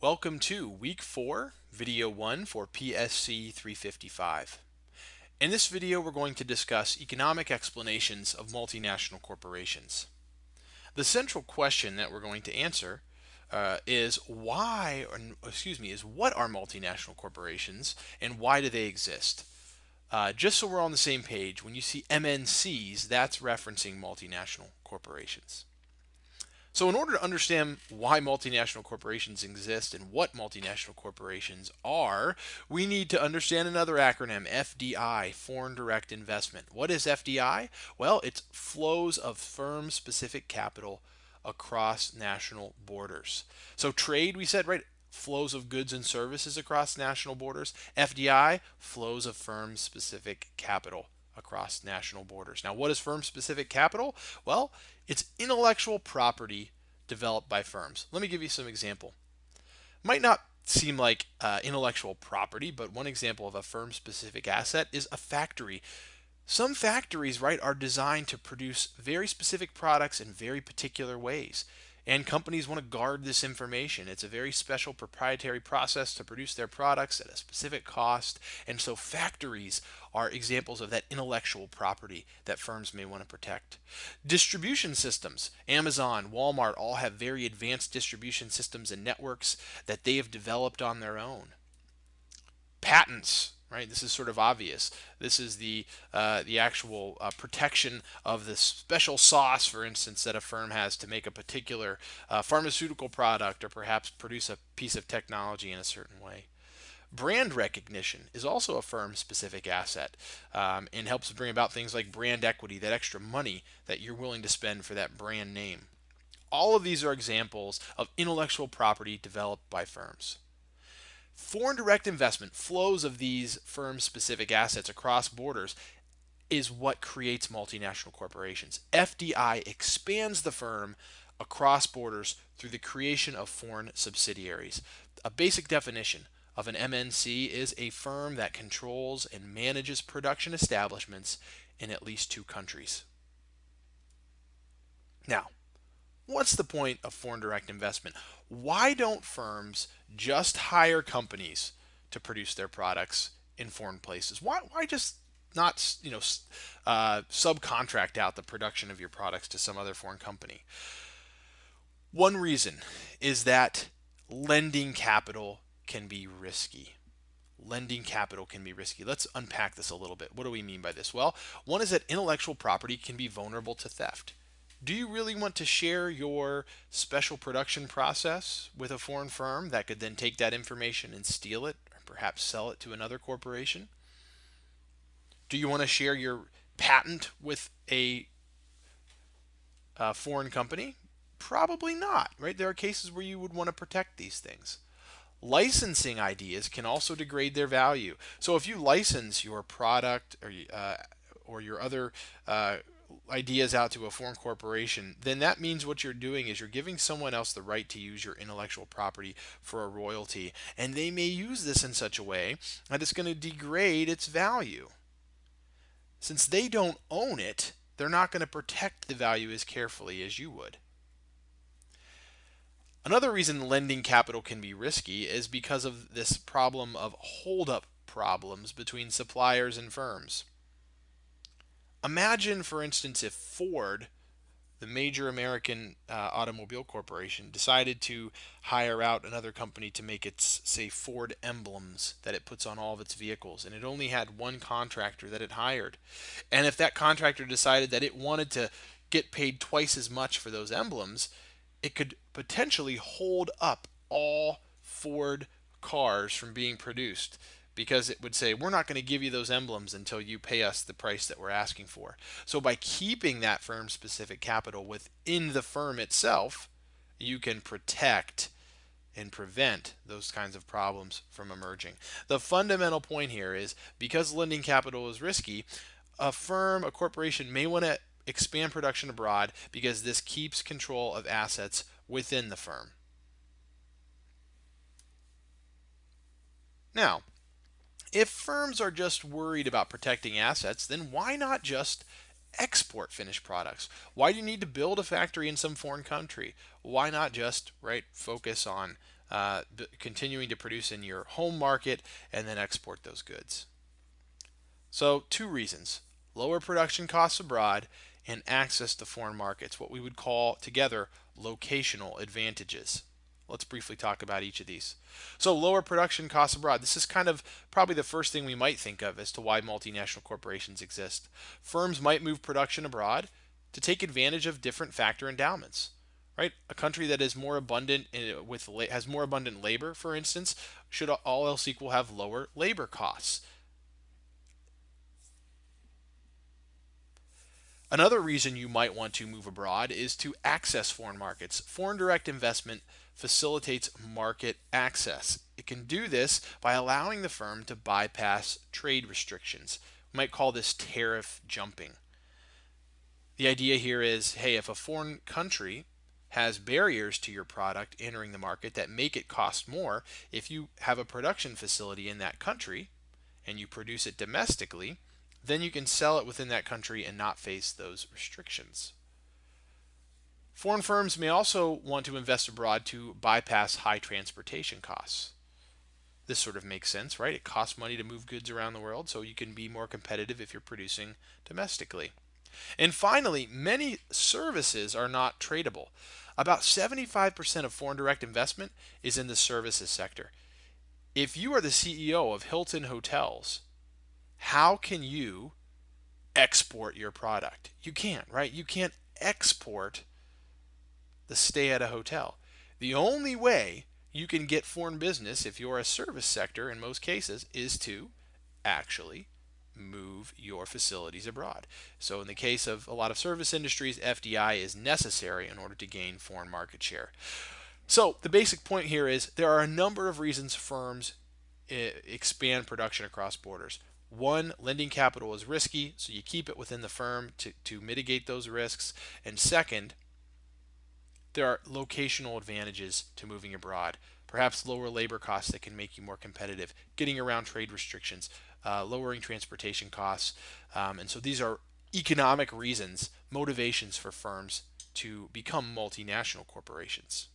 Welcome to Week 4, Video 1 for PSC 355. In this video, we're going to discuss economic explanations of multinational corporations. The central question that we're going to answer is what are multinational corporations and why do they exist? Just so we're on the same page, when you see MNCs, that's referencing multinational corporations. So, in order to understand why multinational corporations exist and what multinational corporations are, we need to understand another acronym, FDI, Foreign Direct Investment. What is FDI? Well, it's flows of firm specific capital across national borders. So, trade, we said, right? Flows of goods and services across national borders. FDI, flows of firm specific capital across national borders. Now, what is firm specific capital? Well, it's intellectual property developed by firms. Let me give you some example. Might not seem like intellectual property, but one example of a firm specific asset is a factory. Some factories, right, are designed to produce very specific products in very particular ways. And companies want to guard this information. It's a very special proprietary process to produce their products at a specific cost. And so factories are examples of that intellectual property that firms may want to protect. Distribution systems, Amazon, Walmart, all have very advanced distribution systems and networks that they have developed on their own. Patents, right? This is sort of obvious. This is the actual protection of the special sauce, for instance, that a firm has to make a particular pharmaceutical product or perhaps produce a piece of technology in a certain way. Brand recognition is also a firm-specific asset and helps bring about things like brand equity, that extra money that you're willing to spend for that brand name. All of these are examples of intellectual property developed by firms. Foreign direct investment, flows of these firm specific assets across borders, is what creates multinational corporations. FDI expands the firm across borders through the creation of foreign subsidiaries. A basic definition of an MNC is a firm that controls and manages production establishments in at least two countries. Now, what's the point of foreign direct investment? Why don't firms just hire companies to produce their products in foreign places? Why just not subcontract out the production of your products to some other foreign company? One reason is that lending capital can be risky. Lending capital can be risky. Let's unpack this a little bit. What do we mean by this? Well, one is that intellectual property can be vulnerable to theft. Do you really want to share your special production process with a foreign firm that could then take that information and steal it or perhaps sell it to another corporation? Do you want to share your patent with a foreign company? Probably not, right? There are cases where you would want to protect these things. Licensing ideas can also degrade their value. So if you license your product or your other ideas out to a foreign corporation, then that means what you're doing is you're giving someone else the right to use your intellectual property for a royalty, and they may use this in such a way that it's going to degrade its value. Since they don't own it, they're not going to protect the value as carefully as you would. Another reason lending capital can be risky is because of this problem of holdup problems between suppliers and firms. Imagine, for instance, if Ford, the major American automobile corporation, decided to hire out another company to make its, say, Ford emblems that it puts on all of its vehicles, and it only had one contractor that it hired. And if that contractor decided that it wanted to get paid twice as much for those emblems, it could potentially hold up all Ford cars from being produced because it would say, we're not going to give you those emblems until you pay us the price that we're asking for. So by keeping that firm specific capital within the firm itself, you can protect and prevent those kinds of problems from emerging. The fundamental point here is because lending capital is risky, a corporation may want to expand production abroad because this keeps control of assets within the firm. Now, if firms are just worried about protecting assets, then why not just export finished products? Why do you need to build a factory in some foreign country? Why not just focus on continuing to produce in your home market and then export those goods. So, two reasons: lower production costs abroad and access to foreign markets, what we would call together locational advantages. Let's briefly talk about each of these. So, lower production costs abroad. This is kind of probably the first thing we might think of as to why multinational corporations exist. Firms might move production abroad to take advantage of different factor endowments. Right? A country that is more abundant has more abundant labor, for instance, should all else equal have lower labor costs. Another reason you might want to move abroad is to access foreign markets. Foreign direct investment facilitates market access. It can do this by allowing the firm to bypass trade restrictions. We might call this tariff jumping. The idea here is, hey, if a foreign country has barriers to your product entering the market that make it cost more, if you have a production facility in that country and you produce it domestically, then you can sell it within that country and not face those restrictions. Foreign firms may also want to invest abroad to bypass high transportation costs. This sort of makes sense, right? It costs money to move goods around the world, so you can be more competitive if you're producing domestically. And finally, many services are not tradable. About 75% of foreign direct investment is in the services sector. If you are the CEO of Hilton Hotels, how can you export your product? You can't, right? You can't export the stay at a hotel. The only way you can get foreign business, if you're a service sector in most cases, is to actually move your facilities abroad. So in the case of a lot of service industries, FDI is necessary in order to gain foreign market share. So the basic point here is there are a number of reasons firms expand production across borders. One, lending capital is risky, so you keep it within the firm to mitigate those risks. And second, there are locational advantages to moving abroad. Perhaps lower labor costs that can make you more competitive, getting around trade restrictions, lowering transportation costs. And so these are economic reasons, motivations for firms to become multinational corporations.